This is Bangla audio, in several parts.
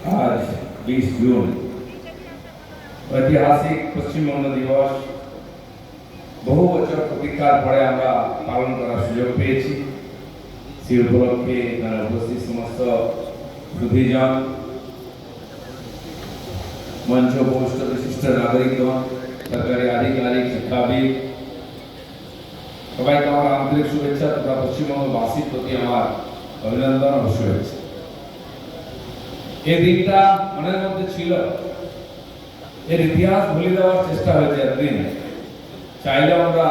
आज 20 जून ऐतिहासिक पश्चिमबंग दिवस বহু বছর প্রতীক্ষার পরে আমরা পালন করার সুযোগ পেয়েছি। সেই উপলক্ষে এখানে উপস্থিত সমস্ত সুধীজন, মঞ্চ উপস্থিত বিশিষ্ট নাগরিকগণ, সরকারি আধিকারিক, শিক্ষাবিদ, সবাইকে আমার আন্তরিক শুভেচ্ছা তথা পশ্চিমবঙ্গবাসীর প্রতি আমার অভিনন্দন ও শুভেচ্ছা। এই দিনটা মনের মধ্যে ছিল, এর ইতিহাস ভুলে দেওয়ার চেষ্টা হয়েছে। একদিন চাইলে আমরা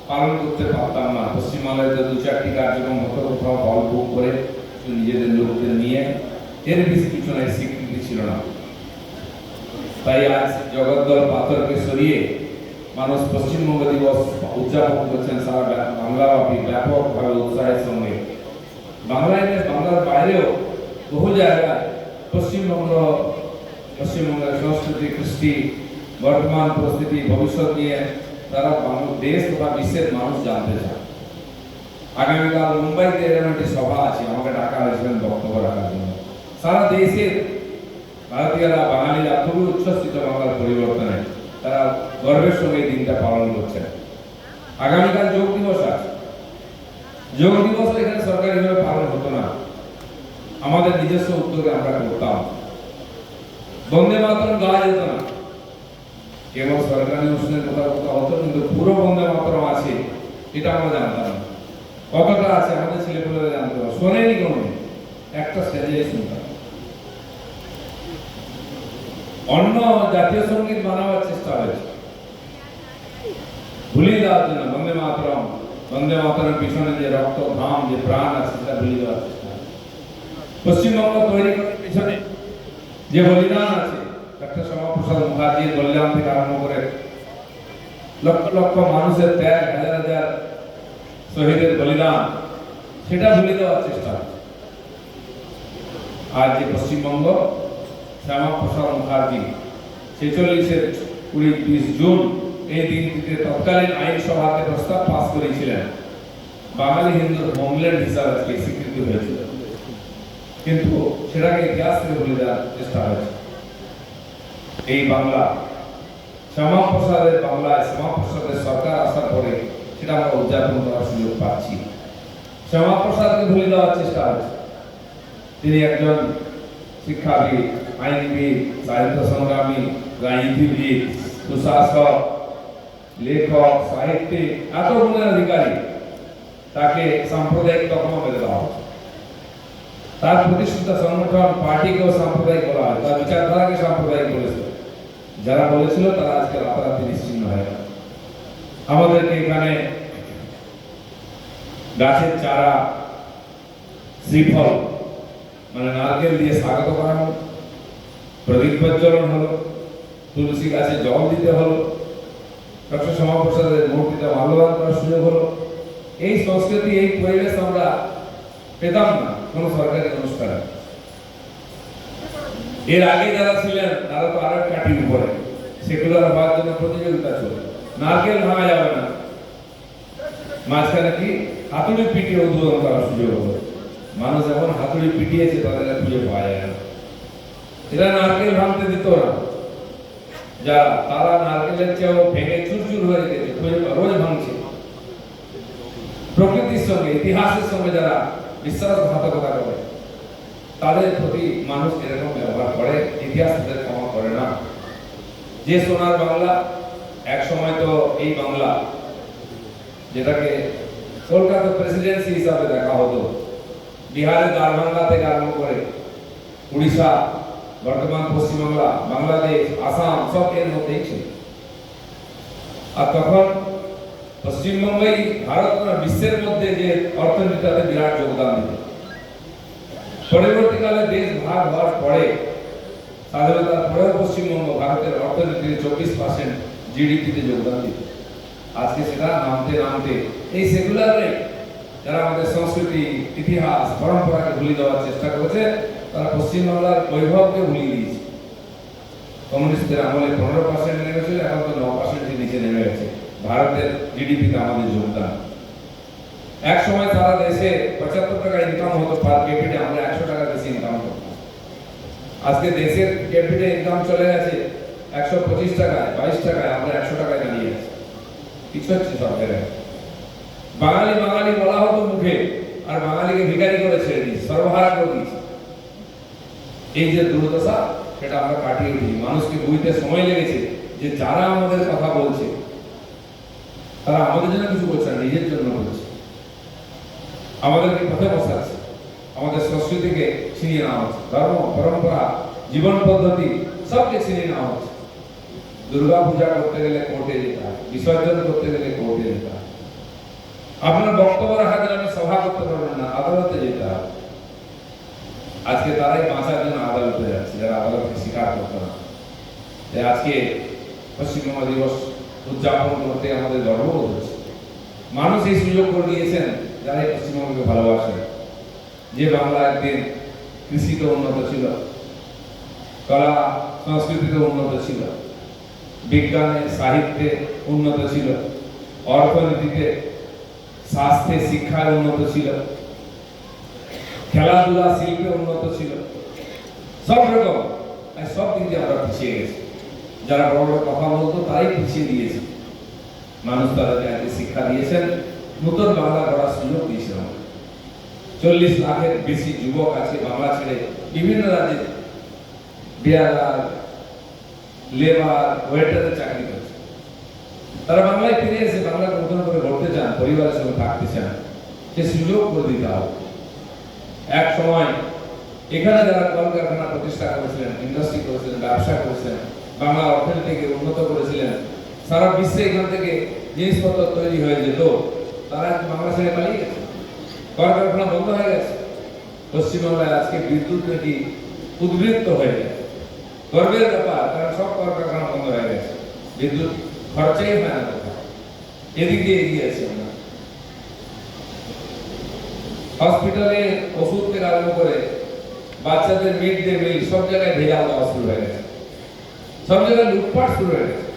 পালন করতে পারতাম না। পশ্চিমবাংলায় দু চারটি কার্যক্রম হতো, কোথাও হল বুক করে নিজেদের লোকদের নিয়ে, এর বেশি কিছু নাই, স্বীকৃতি ছিল না। তাই আজ জগদ্দল পাথরকে সরিয়ে মানুষ পশ্চিমবঙ্গ দিবস উদযাপন করছেন সারা বাংলাব্যাপী ব্যাপকভাবে উৎসাহের সঙ্গে। বাংলার বাইরেও বহু জায়গায় পশ্চিমবঙ্গের সংস্কৃতি, কৃষ্টি, বর্তমান পরিস্থিতি, ভবিষ্যৎ নিয়ে তারা দেশ তথা বিশ্বের মানুষ জানতে চায়। আগামীকাল মুম্বাইতে এরকম একটি সভা আছে, আমাকে ডাকা হয়েছিলেন বক্তব্য রাখার জন্য। সারা দেশের ভারতীয়রা, বাঙালিরা খুবই উচ্ছ্বসিত বাংলার পরিবর্তনে। তারা গর্বের সঙ্গে এই দিনটা পালন করছেন। আগামীকাল যোগ দিবস আছে। যোগ দিবস এখানে সরকারিভাবে পালন হতো না, আমাদের নিজস্ব উদ্যোগে আমরা করতাম। বন্দে মাতরম গাওয়া যেত না, কেবল সরকারি অনুষ্ঠানের কথা হতো, কিন্তু পুরো বন্দে মাতরম আছে এটা আমরা জানতাম না। কতটা আছে আমাদের ছেলেপুলেরা জানতে হবে, শোনেনি কোনো, একটা স্টেজে শুনতাম। অন্য জাতীয় সঙ্গীত বানাবার চেষ্টা হয়েছে ভুলিয়ে দেওয়ার জন্য। বন্দে মাতরম পিছনে যে রক্ত, ঘাম, যে প্রাণ আছে সেটা ভুলিয়ে দেওয়ার চেষ্টা। পশ্চিমবঙ্গ তৈরি করার পিছনে যে বলিদান আছে, ডক্টর শ্যামাপ্রসাদ মুখার্জির বলিদান থেকে আরম্ভ করে লক্ষ লক্ষ মানুষের ত্যাগ, হাজার হাজার শহীদের বলিদান, সেটা ভুলে দেওয়ার চেষ্টা। আজ যে পশ্চিমবঙ্গ, শ্যামাপ্রসাদ মুখার্জি 20 জুন এই দিনটিতে তৎকালীন আইনসভাতে প্রস্তাব পাস করেছিলেন, বাঙালি হিন্দুর হোমল্যান্ড হিসাবে স্বীকৃতি হয়েছিল, কিন্তু সেটাকে ইতিহাস থেকে ভুলে দেওয়ার চেষ্টা হয়েছে। এই বাংলা, শ্যামাপ্রসাদের বাংলায় শ্যামাপ্রসাদের সরকার আসার পরে সেটা আমরা উদযাপন করার সুযোগ পাচ্ছি। শ্যামাপ্রসাদকে ভুলে দেওয়ার চেষ্টা হয়েছে। তিনি একজন শিক্ষাবিদ, আইনবিদ, সাহিত্য সংগ্রামী, রাজনীতিবিদ, সুশাসক, লেখক, সাহিত্যিক, এত গুণের অধিকারী। তাকে সাম্প্রদায়িক তকমা বেঁধে দেওয়া হয়। তার প্রতিষ্ঠিত সংগঠন পার্টিকেও সাম্প্রদায়িক বলা হয়, তার বিচারধারাকে সাম্প্রদায়িক বলেছিল। যারা বলেছিল তারা আজকে রাতারাতি নিশ্চিহ্ন হয়ে গেল। আমাদেরকে এখানে গাছের চারা, শ্রীফল মানে নারকেল দিয়ে স্বাগত করা হলো, প্রদীপ প্রজ্বলন হলো, তুলসী গাছে জল দিতে হলো, ডক্টর শ্যামাপ্রসাদের মূর্তিতে মাল্যদান করার সুযোগ হলো। এই সংস্কৃতি, এই পরিবেশ আমরা পেতাম না কোন সরকারি অনুষ্ঠানে। এর আগে যারা ছিলেন তারা তো আরো কাটির উপরে, সেকুলার হওয়ার জন্য প্রতিযোগিতা চলে। নারকেল ভাঙা যাবে না, মাঝখানে কি হাতুড়ি পিটিয়ে উদ্বোধন করার সুযোগ হলো। মানুষ এখন হাতুড়ি পিটিয়েছে, তাদের খুঁজে পাওয়া যায় না। এরা নারকেল ভাঙতে দিত না, যারা তারা নারকেলের চেয়েও ভেঙে চুরচুর হয়ে গেছে, রোজ ভাঙছে। প্রকৃতির সঙ্গে, ইতিহাসের সঙ্গে যারা বিশ্বাসঘাতকতা করে, তাদের প্রতি মানুষ এরকম ব্যবহার করে, ইতিহাস তাদের ক্ষমা করে না। যে সোনার বাংলা, এক সময় তো এই বাংলা, যেটাকে কলকাতা প্রেসিডেন্সি হিসাবে দেখা হতো, বিহারের দারভাঙ্গা থেকে আরম্ভ করে উড়িষ্যা, বর্তমান পশ্চিমবাংলা, বাংলাদেশ, আসাম, সব এর মধ্যেই ছিল। আর তখন পশ্চিমবঙ্গই ভারত বিশ্বের মধ্যে যে অর্থনীতিতে বিরাট যোগদান দিত। পরবর্তীকালে দেশ ভাগ হওয়ার পরে, স্বাধীনতার পরেও পশ্চিমবঙ্গ ভারতের অর্থনীতির 24% জিডিপিতে যোগদান দিত। আজকে সেটা নামতে নামতে এই সেকুলারে যারা আমাদের সংস্কৃতি, ইতিহাস, পরম্পরাকে ভুলিয়ে দেওয়ার চেষ্টা করেছে, তারা পশ্চিমবাংলার বৈভবকে ভুলিয়ে দিয়েছে। কমিউনিস্টদের আমলে 15% নেমেছিল, এখন তো 9% নিচে নেমে গেছে ভারতের জিডিপিতে আমাদের যোগদান। এক সময় সারা দেশে 75 টাকা ইনকাম হতো পার ক্যাপিটা, আমরা 100 টাকা বেশি ইনকাম করতাম। আজকে দেশের ক্যাপিটাল ইনকাম চলে গেছে 125 টাকায়, 22 টাকায়, আমরা 100 টাকায় দাঁড়িয়ে আছি। কিছু হচ্ছে সরকারের। বাঙালি বাঙালি বলা হতো মুখে, আর বাঙালিকে ভিখারি করে ছেড়ে দিয়েছে, সর্বহারা করে দিয়েছে। এই যে দুর্দশা, সেটা আমরা কাটিয়ে উঠি। মানুষকে বুঝতে সময় লেগেছে যে যারা আমাদের কথা বলছে তারা আমাদের জন্য কিছু বলছে না, নিজের জন্য বলছে। আমাদেরকে পথে বসাচ্ছে, আমাদের সংস্কৃতিকে ছিনিয়ে নেওয়া হচ্ছে, ধর্ম পরম্পরা জীবন পদ্ধতি সবকে ছিনিয়ে নেওয়া হচ্ছে। দুর্গা পূজা করতে গেলে কোর্টে যেতে হয়, বিসর্জন করতে গেলে কোর্টে যেতে হয়। আপনার বক্তব্য রাখার জন্য সভা করতে পারবেন না, আদালতে যেতে হবে। আজকে তারাই বাঁচার জন্য আদালতে যাচ্ছে, যারা আদালতকে স্বীকার করতো না। আজকে পশ্চিমবঙ্গ দিবস উদযাপন করতে আমাদের গর্ববোধ হচ্ছে। মানুষ এই সুযোগ করে দিয়েছেন যারা এই পশ্চিমবঙ্গকে ভালোবাসেন। যে বাংলা একদিন কৃষিতে উন্নত ছিল, কলা সংস্কৃতিতে উন্নত ছিল, বিজ্ঞানে সাহিত্যে উন্নত ছিল, অর্থনীতিতে, স্বাস্থ্যে শিক্ষায় উন্নত ছিল, খেলাধুলা শিল্পে উন্নত ছিল, সব রকম সব দিক দিয়ে আমরা পিছিয়ে গেছি। যারা বড় বড় কথা বলতো তারাই পিছিয়ে দিয়েছে। মানুষ তাদেরকে আজকে শিক্ষা দিয়েছেন, নতুন বাংলা গড়ার সুযোগ দিয়েছেন। 40 লাখের বেশি যুবক আছে বাংলা ছেড়ে বিভিন্ন রাজ্যে বিহার, লেবার, ওয়েটারের চাকরি করছে। তারা বাংলায় ফিরে এসে বাংলাকে নতুন করে গড়তে চান, পরিবারের সঙ্গে থাকতে চান, সে সুযোগ করে দিতে হবে। এক সময় এখানে যারা কলকারখানা প্রতিষ্ঠা করেছিলেন, ইন্ডাস্ট্রি করেছিলেন, ব্যবসা করেছিলেন, বাংলা অর্থনীতিকে উন্নত করেছিলেন, সারা বিশ্বে এখান থেকে জিনিসপত্র তৈরি হয়ে যেত, তারা বাংলা ছেড়ে পালিয়ে গেছে। কলকারখানা বন্ধ হয়ে গেছে। পশ্চিমবাংলায় আজকে বিদ্যুৎ নাকি উদ্বৃত্ত হয়ে গেছে, গর্বের ব্যাপার, কারণ সব কলকারখানা বন্ধ হয়ে গেছে, বিদ্যুৎ খরচাই হয় না কোথাও। এদিক দিয়ে এগিয়ে আছি আমরা। হসপিটালে ওষুধ থেকে আরম্ভ করে বাচ্চাদের মিড ডে মিল সব জায়গায় ভেজাল দেওয়া শুরু হয়ে গেছে, সব জায়গায় লুটপাট শুরু হয়ে গেছে।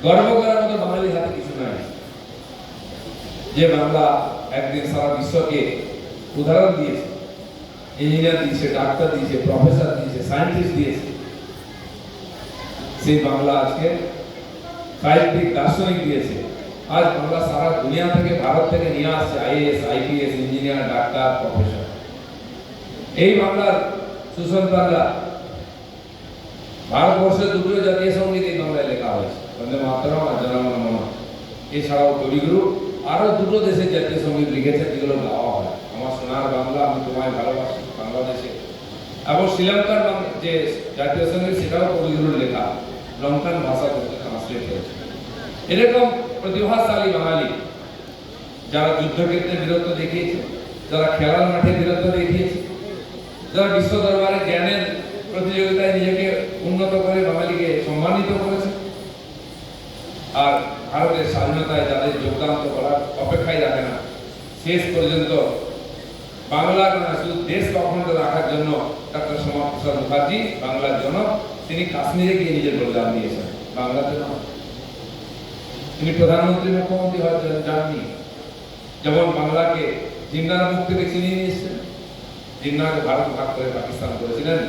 গর্ব করার মতো বাঙালির হাতে কিছু নাই। যে বাংলা একদিন সারা বিশ্বকে উদাহরণ দিয়েছে, ইঞ্জিনিয়ার দিয়েছে, ডাক্তার দিয়েছে, প্রফেসর দিয়েছে, সায়েন্টিস্ট দিয়েছে, সেই বাংলা আজকে সাহিত্যিক দার্শনিক দিয়েছে। আজ বাংলা সারা দুনিয়া থেকে, ভারত থেকে নিয়ে আসছে IAS, IPS, engineer, doctor, professor. এই বাংলার সুসন্তানরা, ভারতবর্ষের দুটো জাতীয় সঙ্গীত এই বাংলায় লেখা হয়েছে, বন্দে মাতরম আর জনগণ মন। এছাড়াও কবিগুরু আরো দুটো দেশের জাতীয় সঙ্গীত লিখেছে, যেগুলো গাওয়া হয়। আমার সোনার বাংলা, আমি তোমায় ভালোবাসি, বাংলাদেশে। এবং শ্রীলঙ্কার যে জাতীয় সঙ্গীত, সেটাও কবিগুরুর লেখা, লঙ্কান ভাষা থেকে ট্রান্সলেট হয়েছে। এরকম প্রতিভাশালী বাঙালি যারা যুদ্ধক্ষেত্রে বীরত্ব দেখিয়েছে, যারা খেলার মাঠে বীরত্ব দেখিয়েছে, যারা বিশ্ব দরবারে জ্ঞানের প্রতিযোগিতায় নিজেকে উন্নত করে বাঙালিকে সম্মানিত করেছে, আর ভারতের স্বাধীনতায় যাদের যোগদান তো করার অপেক্ষাই রাখে না, শেষ পর্যন্ত বাংলার না শুধু দেশকে অখণ্ড রাখার জন্য ডক্টর শ্যামাপ্রসাদ মুখার্জি, বাংলার জন্য তিনি কাশ্মীরে গিয়ে নিজের বলিদান দিয়েছেন বাংলার জন্য। তিনি প্রধানমন্ত্রী, মুখ্যমন্ত্রী হওয়ার জন্য যাননি। যেমন বাংলাকে জিন্নার মুখ থেকে ছিনিয়ে নিয়ে এসেছেন, জিন্নাকে ভারত ভাগ করে পাকিস্তান করেছিলেন।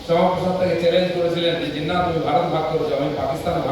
শ্যামাপ্রসাদ তাকে চ্যালেঞ্জ করেছিলেন যে জিন্না তুমি ভারত ভাগ করেছো, আমি পাকিস্তান ভাগ